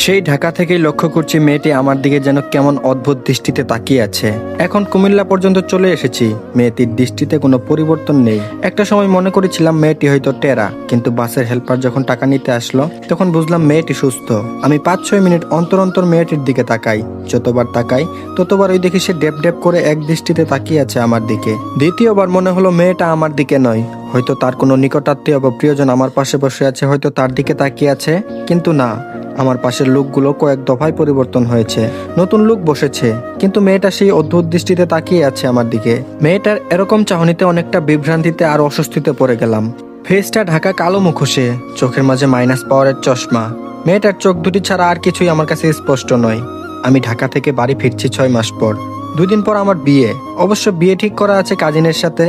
সেই ঢাকা থেকেই লক্ষ্য করছি মেয়েটি আমার দিকে যেন কেমন অদ্ভুত দৃষ্টিতে তাকিয়ে আছে। এখন কুমিল্লা পর্যন্ত চলে এসেছি, মেয়েটির দৃষ্টিতে কোনো পরিবর্তন নেই। একটা সময় মনে করেছিলাম মেয়েটি হয়তো টেরা, কিন্তু বাসের হেল্পার যখন টাকা নিতে আসলো তখন বুঝলাম মেয়েটি সুস্থ। আমি 5-6 মিনিট অন্তর অন্তর মেয়েটির দিকে তাকাই, যতবার তাকাই ততবার ওই দেখি সে ডেপ ডেপ করে এক দৃষ্টিতে তাকিয়ে আছে আমার দিকে। দ্বিতীয়বার মনে হলো মেয়েটা আমার দিকে নয়, হয়তো তার কোনো নিকটাত্মীয় বা প্রিয়জন আমার পাশে বসে আছে, হয়তো তার দিকে তাকিয়ে আছে। কিন্তু না, আমার পাশের লোকগুলো কয়েক দফায় পরিবর্তন হয়েছে, নতুন লোক বসেছে, কিন্তু মেয়েটা সেই অদ্ভুত দৃষ্টিতে তাকিয়ে আছে আমার দিকে। মেয়েটার এরকম চাহনিতে অনেকটা বিভ্রান্তিতে আর অস্বস্তিতে পড়ে গেলাম। ফেসটা ঢাকা কালো মুখোশে, চোখের মাঝে মাইনাস পাওয়ারের চশমা। মেয়েটার চোখ দুটি ছাড়া আর কিছুই আমার কাছে স্পষ্ট নয়। আমি ঢাকা থেকে বাড়ি ফিরছি 6 মাস পর। 2 দিন পর আমার বিয়ে। অবশ্য বিয়ে ঠিক করা আছে কাজিনের সাথে।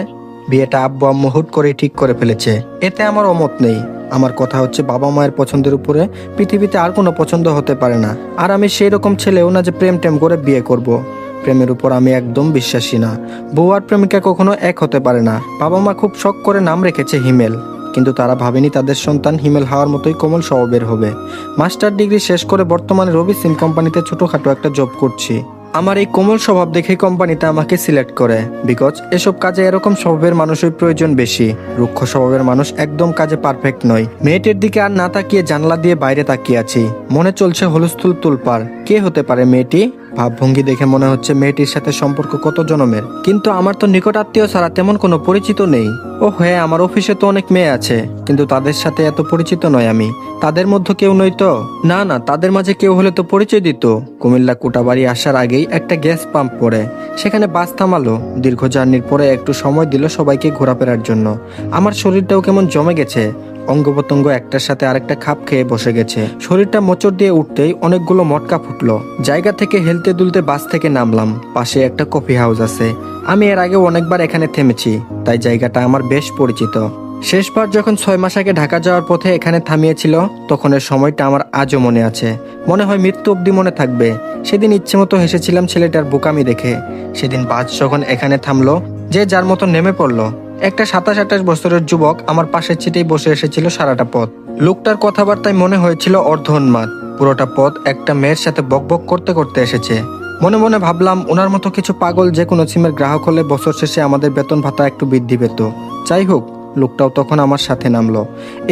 বিয়েটা আব্বু আম্মু হুট করে ঠিক করে ফেলেছে, এতে আমার অমত নেই। আমার কথা হচ্ছে, বাবা মায়ের পছন্দের উপরে পৃথিবীতে আর কোনো পছন্দ হতে পারে না। আর আমি সেই রকম ছেলেও না যে প্রেম টেম করে বিয়ে করব। প্রেমের উপর আমি একদম বিশ্বাসী না। বউ আর প্রেমিকা কখনো এক হতে পারে না। বাবা মা খুব শখ করে নাম রেখেছে হিমেল, কিন্তু তারা ভাবেনি তাদের সন্তান হিমেল হওয়ার মতোই কোমল স্বভাবের হবে। মাস্টার ডিগ্রি শেষ করে বর্তমানে রবি সিম কোম্পানিতে ছোটখাটো একটা জব করছি। আমার এই কোমল স্বভাব দেখে কোম্পানিতে আমাকে সিলেক্ট করে, বিকজ এসব কাজে এরকম স্বভাবের মানুষের প্রয়োজন বেশি। রুক্ষ স্বভাবের মানুষ একদম কাজে পারফেক্ট নয়। মেয়েটির দিকে আর না তাকিয়ে জানলা দিয়ে বাইরে তাকিয়ে আছি, মনে চলছে হুলস্থুল তুলপার। কে হতে পারে মেয়েটি? ভাবভঙ্গি দেখে মনে হচ্ছে মেয়েটির সাথে সম্পর্ক কত জনমের, কিন্তু আমার তো নিকট আত্মীয় ছাড়া তেমন কোনো পরিচিত নেই। ও হ্যাঁ, আমার অফিসে তো অনেক মেয়ে আছে, কিন্তু তাদের সাথে এত পরিচিত নয় আমি। তাদের মধ্যে কেউ নই তো? না না, তাদের মাঝে কেউ হলে তো পরিচয় দিত। কুমিল্লা কোটাবাড়ি আসার আগেই একটা গ্যাস পাম্প পড়ে, সেখানে বাস থামালো। দীর্ঘ জার্নির পরে একটু সময় দিল সবাইকে ঘোরাফেরার জন্য। আমার শরীরটাও কেমন জমে গেছে, অঙ্গ প্রত্যঙ্গ একটার সাথে আরেকটা খাপ খেয়ে বসে গেছে। শরীরটা মোচড় দিয়ে উঠতেই অনেকগুলো মটকা ফুটলো। জায়গা থেকে হেলতে দুলতে বাস থেকে নামলাম। পাশে একটা কফি হাউস আছে, আমি এর আগে অনেকবার এখানে থেমেছি, তাই জায়গাটা আমার বেশ পরিচিত। শেষবার যখন 6 মাস আগে ঢাকা যাওয়ার পথে এখানে থামিয়েছিল, তখনের সময়টা আমার আজও মনে আছে। মনে হয় মৃত্যু অবধি মনে থাকবে। সেদিন ইচ্ছে মতো হেসেছিলাম ছেলেটার বোকামি দেখে। সেদিন বাস যখন এখানে থামলো, যে যার মতো নেমে পড়লো। একটা 27-28 বছরের যুবক আমার পাশের সিটেই বসে এসেছিল সারাটা পথ। লোকটার কথাবার্তায় মনে হয়েছিল অর্ধোন্মাদ। পুরোটা পথ একটা মেয়ের সাথে বকবক করতে করতে এসেছে। মনে মনে ভাবলাম, ওনার মতো কিছু পাগল যে কোনো সিমের গ্রাহক হলে বছর শেষে আমাদের বেতন ভাতা একটু বৃদ্ধি পেত। যাই হোক, লোকটাও তখন আমার সাথে নামলো।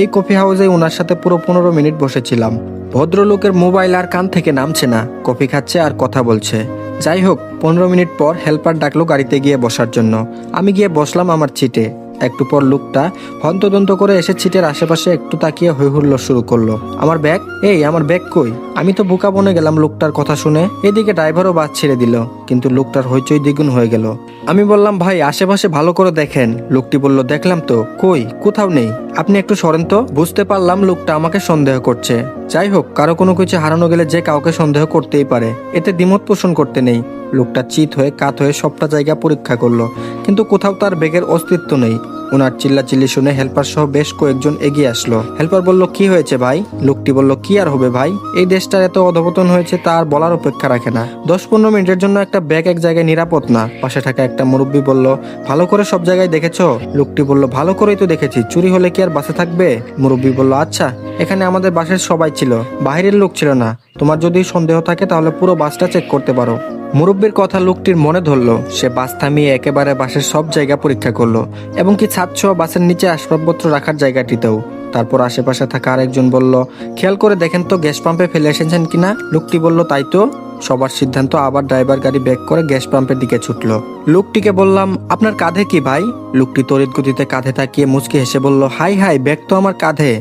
এই কফি হাউসে ওনার সাথে পুরো 15 মিনিট বসেছিলাম। ভদ্রলোকের মোবাইল আর কান থেকে নামছে না, কফি খাচ্ছে আর কথা বলছে। যাই হোক, 15 মিনিট পর হেল্পার ডাকলো গাড়িতে গিয়ে বসার জন্য। আমি গিয়ে বসলাম আমার সিটে। একটু পর লোকটা হন্তদন্ত করে এসে সিটের আশেপাশে একটু তাকিয়ে হই হুল্লোড় শুরু করলো। আমার ব্যাগ, এই আমার ব্যাগ কই? আমি তো বোকা বনে গেলাম লোকটার কথা শুনে। এদিকে ড্রাইভারও বাস ছেড়ে দিল, কিন্তু লোকটার হইচই দ্বিগুণ হয়ে গেল। আমি বললাম, ভাই আশেপাশে ভালো করে দেখেন। লোকটি বলল, দেখলাম তো, কই কোথাও নেই, আপনি একটু সরেন তো। বুঝতে পারলাম লোকটা আমাকে সন্দেহ করছে। যাই হোক, কারো কোনো কিছু হারানো গেলে যে কাউকে সন্দেহ করতেই পারে, এতে দ্বিমত পোষণ করতে নেই। লোকটা চিত হয়ে কাত হয়ে সবটা জায়গা পরীক্ষা করলো, কিন্তু কোথাও তার ব্যাগের অস্তিত্ব নেই। ওনার চিল্লাচিল্লি শুনে হেল্পার সহ বেশ কয়েকজন এগিয়ে আসলো। হেল্পার বলল, কি হয়েছে ভাই? লোকটি বলল, কি আর হবে ভাই, এই দেশটার এত অধপতন হয়েছে তা আর বলার অপেক্ষা রাখে না। 10-15 মিনিটের জন্য একটা ব্যাগ এক জায়গায় নিরাপদ না। পাশে থাকা একটা মুরব্বী বলল, ভালো করে সব জায়গায় দেখেছো? লোকটি বলল, ভালো করেই তো দেখেছি, চুরি হলে কি আর বাসে থাকবে? মুরব্বী বলল, আচ্ছা, এখানে আমাদের বাসের সবাই ছিল, বাইরের লোক ছিল না। তোমার যদি সন্দেহ থাকে তাহলে পুরো বাসটা চেক করতে পারো। মুরব্বীর কথা লোকটির মনে ধরলো। সে বাস থামিয়ে একেবারে বাসের সব জায়গা পরীক্ষা করলো, এবং কি ছাদসহ বাসের নিচে আসবাবপত্র রাখার জায়গাটিতেও। তারপর আশেপাশে থাকা আরেকজন বলল, খেয়াল করে দেখেন তো গ্যাস পাম্পে ফেলে এসেছেন কিনা। লোকটি বলল, তাই তো। সবার সিদ্ধান্ত, আবার ড্রাইভার গাড়ি ব্যাক করে গ্যাস পাম্পের দিকে ছুটলো। লোকটিকে বললাম, আপনার কাঁধে কি ভাই? লোকটি তড়িৎ গতিতে কাঁধে তাকিয়ে মুচকি হেসে বলল, হাই হাই, ব্যাগ তো আমার কাঁধে।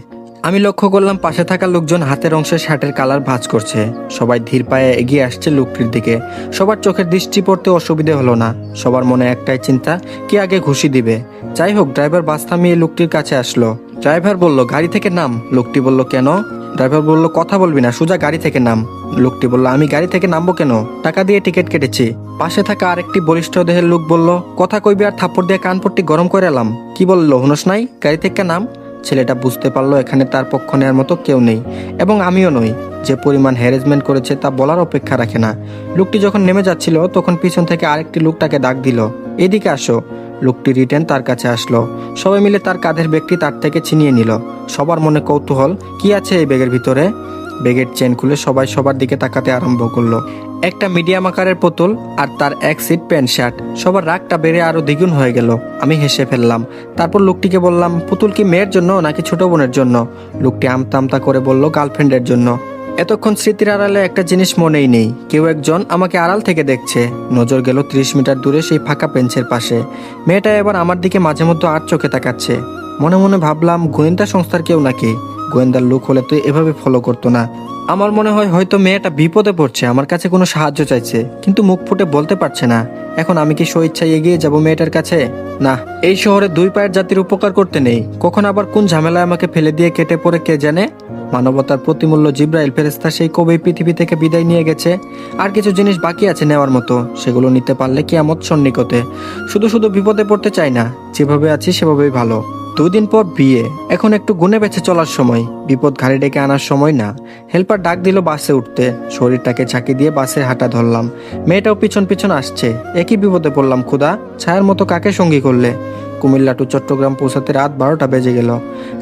আমি লক্ষ্য করলাম পাশে থাকা লোকজন হাতের অংশে শার্টের কালার ভাঁজ করছে। সবাই ধীর পায়ে এগিয়ে আসছে লোকটির দিকে। সবার চোখের দৃষ্টি পড়তে অসুবিধে হলো না। সবার মনে একটাই চিন্তা, কে আগে ঘুষি দিবে। যাই হোক, ড্রাইভার বাস থামিয়ে লোকটির কাছে আসলো। ড্রাইভার বলল, গাড়ি থেকে নাম। লোকটি বলল, কেন? ড্রাইভার বলল, কথা বলবি না, সোজা গাড়ি থেকে নাম। লোকটি বলল, আমি গাড়ি থেকে নামবো কেন? টাকা দিয়ে টিকিট কেটেছি। পাশে থাকা আরেকটি বলিষ্ঠ দেহের লোক বলল, কথা কইবি আর থাপ্পড় দিয়ে কানপট্টি গরম করে এলাম। কি বললো হুনস নাই? গাড়ি থেকে নাম। ছেলেটা বুঝতে পারলো এখানে তার পক্ষ নেওয়ার মতো কেউ নেই, এবং আমিও নই। যে পরিমাণ হ্যারাসমেন্ট করেছে তা বলার অপেক্ষা রাখে না। লোকটি যখন নেমে যাচ্ছিল তখন পিছন থেকে আরেকটি লোক তাকে ডাক দিল, এদিকে আসো। লোকটি রিটেন তার কাছে আসলো। সবাই মিলে তার কাঁধের ব্যাগটি তার থেকে ছিনিয়ে নিল। সবার মনে কৌতূহল, কি আছে এই ব্যাগের ভিতরে? ব্যাগের চেন খুলে সবাই সবার দিকে তাকাতে আরম্ভ করলো। একটা মিডিয়াম আকারের পুতুল আর তার এক সিট প্যান্ট শার্ট, সবার রাগটা বেড়ে আরো দ্বিগুণ হয়ে গেল। আমি হেসে ফেললাম। তারপর লোকটিকে বললাম, পুতুল কি মেয়ের জন্য নাকি ছোট বোনের জন্য? লোকটি আমতা আমতা করে বলল, গার্লফ্রেন্ডের জন্য। এতক্ষণ স্মৃতির আড়ালে একটা জিনিস মনেই নেই, কেউ একজন আমাকে আড়াল থেকে দেখছে। নজর গেল 30 মিটার দূরে সেই ফাঁকা বেঞ্চের পাশে। মেয়েটা এবার আমার দিকে মাঝে মধ্যে আর চোখে তাকাচ্ছে। মনে মনে ভাবলাম, গোয়েন্দা সংস্থার কেউ নাকি? গোয়েন্দার লোক হলে তো এভাবে ফলো করতো না। আমার মনে হয় হয়তো মেয়েটা বিপদে পড়ছে, আমার কাছে কোনো সাহায্য চাইছে, কিন্তু মুখ ফুটে বলতে পারছে না। এখন আমি কি স্বেচ্ছায় এগিয়ে যাব মেয়েটার কাছে? না, এই শহরে দুই পায়ের জাতির উপকার করতে নেই। কখন আবার কোন ঝামেলায় আমাকে ফেলে দিয়ে কেটে পড়ে কে জানে। মানবতার প্রতিমূল্য জিব্রাইল ফেরেশতা সেই কবেই পৃথিবী থেকে বিদায় নিয়ে গেছে। আর কিছু জিনিস বাকি আছে নেওয়ার মতো, সেগুলো নিতে পারলে কিয়ামত সন্নিকটে। শুধু শুধু বিপদে পড়তে চাই না, যেভাবে আছি সেভাবেই ভালো। 2 দিন পর বিয়ে, এখন একটু গুনে বেঁচে চলার সময়, বিপদ ঘাড়ে ডেকে আনার সময় না। হেল্পার ডাক দিল বাসে উঠতে, শরীরটাকে ঝাঁকি দিয়ে বাসের হাঁটা ধরলাম। মেয়েটাও পিছন পিছন আসছে। একই বিপদে পড়লাম খুদা, ছায়ার মতো কাকে সঙ্গী করলে? কুমিল্লা টু চট্টগ্রাম পৌঁছাতে রাত 12টা বেজে গেল।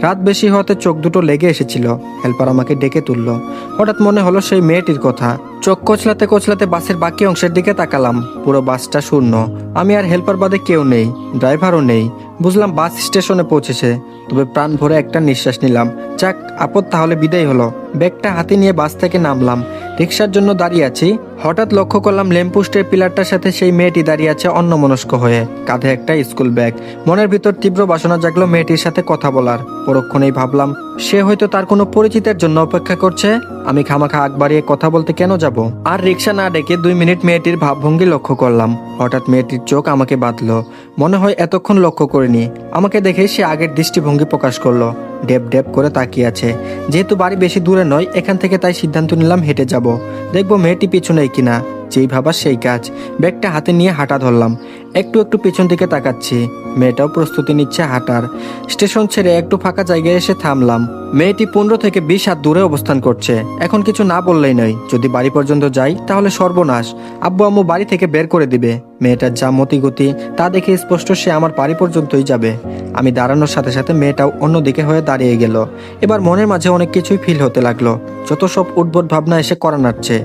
রাত বেশি হওয়াতে চোখ দুটো লেগে এসেছিল। হেল্পার আমাকে ডেকে তুললো। হঠাৎ মনে হলো সেই মেয়েটির কথা। চোখ কচলাতে কচলাতে বাসের বাকি অংশের দিকে তাকালাম। পুরো বাসটা শূন্য। আমি আর হেল্পার বাদে কেউ নেই, ড্রাইভারও নেই। বুঝলাম বাস স্টেশনে পৌঁছেছে। তবে প্রাণ ভরে একটা নিঃশ্বাস নিলাম। যাক, আপদ তাহলে বিদায় হলো। ব্যাগটা হাতে নিয়ে বাস থেকে নামলাম। রিক্সার জন্য দাঁড়িয়ে আছি। হঠাৎ লক্ষ্য করলাম ল্যাম্পপোস্টের পিলারটার সাথে সেই মেয়েটি দাঁড়িয়ে আছে অন্যমনস্ক হয়ে, কাঁধে একটা স্কুল ব্যাগ। মনের ভিতর তীব্র বাসনা জাগলো মেয়েটির সাথে কথা বলার। পরক্ষণেই ভাবলাম, সে হয়তো তার কোনো পরিচিতের জন্য অপেক্ষা করছে। আমি খামাখা আগ বাড়িয়ে কথা বলতে কেন যাব? আর রিক্সা না ডেকে 2 মিনিট মেয়েটির ভাবভঙ্গি লক্ষ্য করলাম। হঠাৎ মেয়েটির চোখ আমাকে বাঁধলো। মনে হয় এতক্ষণ লক্ষ্য করিনি। আমাকে দেখে সে আগের দৃষ্টিভঙ্গি প্রকাশ করলো। ডেপ ডেপ করে তাকিয়ে আছে। যেহেতু বাড়ি বেশি দূরে নয় এখান থেকে, তাই সিদ্ধান্ত নিলাম হেঁটে যাব। দেখবো মেয়েটি পিছনে কিনা। যেই ভাবা সেই কাজ। ব্যাগটা হাতে নিয়ে হাঁটা ধরলাম। একটু একটু পিছন দিকে তাকাচ্ছি। মেয়েটাও প্রস্তুতি নিচ্ছে হাঁটার। স্টেশন ছেড়ে একটু ফাঁকা জায়গায় এসে থামলাম। মেয়েটি 15 থেকে 20 হাত দূরে অবস্থান করছে। এখন কিছু না বললেই নয়। যদি বাড়ি পর্যন্ত যাই তাহলে সর্বনাশ। আব্বু আম্মু বাড়ি থেকে বের করে দিবে। মেয়েটার যা মতিগতি তা দেখে স্পষ্ট সে আমার বাড়ি পর্যন্তই যাবে। আমি দাঁড়ানোর সাথে সাথে মেয়েটাও অন্যদিকে হয়ে দাঁড়িয়ে গেল। এবার মনের মাঝে অনেক কিছুই ফিল হতে লাগলো। যত সব উদ্ভট ভাবনা এসে করা নাড়ছে।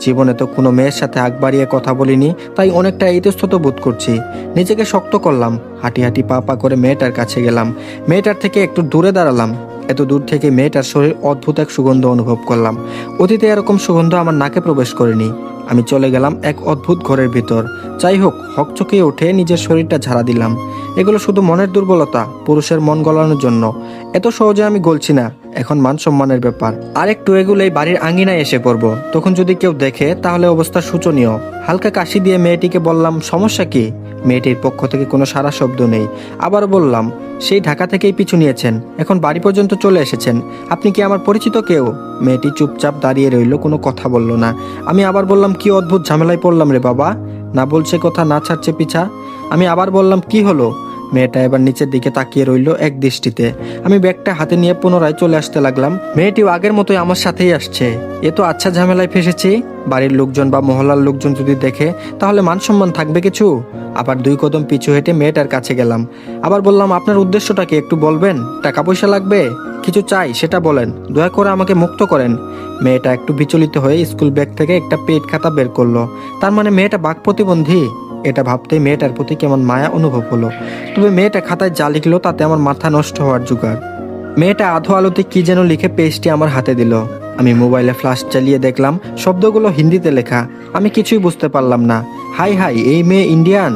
জীবনে তো কোনো মেয়ের সাথে আগ বাড়িয়ে কথা বলিনি, তাই অনেকটা ইতস্তত বোধ করছি। নিজেকে শক্ত করলাম। হাঁটি হাঁটি পা পা করে মেয়েটার কাছে গেলাম। মেয়েটার থেকে একটু দূরে দাঁড়ালাম। এত দূর থেকে মেয়েটার শরীর অদ্ভুত এক সুগন্ধ অনুভব করলাম। অতীতে এরকম সুগন্ধ আমার নাকে প্রবেশ করেনি। আমি চলে গেলাম এক অদ্ভুত ঘরের ভিতর। যাই হোক, হকচকিয়ে উঠে নিজের শরীরটা ঝাড়া দিলাম। এগুলো শুধু মনের দুর্বলতা, পুরুষের মন গলানোর জন্য। এত সহজে আমি গলছি না। এখন মান সম্মানের ব্যাপার। আর একটু এগুলোই বাড়ির আঙ্গিনায় এসে পড়ব। তখন যদি কেউ দেখে তাহলে অবস্থা শোচনীয়। হালকা কাশি দিয়ে মেয়েটিকে বললাম, সমস্যা কি? মেয়েটির পক্ষ থেকে কোনো সারা শব্দ নেই। আবার বললাম, সেই ঢাকা থেকেই পিছু নিয়েছেন, এখন বাড়ি পর্যন্ত চলে এসেছেন। আপনি কি আমার পরিচিত কেউ? মেয়েটি চুপচাপ দাঁড়িয়ে রইল, কোনো কথা বলল না। আমি আবার বললাম, কি অদ্ভুত ঝামেলায় পড়লাম রে বাবা। না বলছে কথা, না ছাড়ছে পিছা। আমি আবার বললাম, কি হলো? মেয়েটা এবার নিচের দিকে তাকিয়ে রইল এক দৃষ্টিতে। আমি ব্যাগটা হাতে নিয়ে পুনরায় চলে আসতে লাগলাম। মেয়েটিও আগের মতোই আমার সাথেই আসছে। এ তো আচ্ছা ঝামেলায় ফেসেছি। বাড়ির লোকজন বা মহল্লার লোকজন যদি দেখে তাহলে মান সম্মান থাকবে কিছু? আবার 2 কদম পিছু হেঁটে মেয়েটার কাছে গেলাম। আবার বললাম, আপনার উদ্দেশ্যটা কি একটু বলবেন? টাকা পয়সা লাগবে? কিছু চাই সেটা বলেন, দয়া করে আমাকে মুক্ত করেন। মেয়েটা একটু বিচলিত হয়ে স্কুল ব্যাগ থেকে একটা পেট খাতা বের করলো। তার মানে মেয়েটা বাক প্রতিবন্ধী? এটা ভাবতেই মেয়েটার প্রতি কেমন মায়া অনুভব হলো। তবে মেয়েটা খাতায় যা লিখলো তাতে আমার মাথা নষ্ট হওয়ার জোগাড়। মেয়েটা আধো আলোতে কি যেন লিখে পেজটি আমার হাতে দিল। আমি মোবাইলে ফ্ল্যাশ চালিয়ে দেখলাম শব্দগুলো হিন্দিতে লেখা। আমি কিছুই বুঝতে পারলাম না। হাই হাই, এই মেয়ে ইন্ডিয়ান।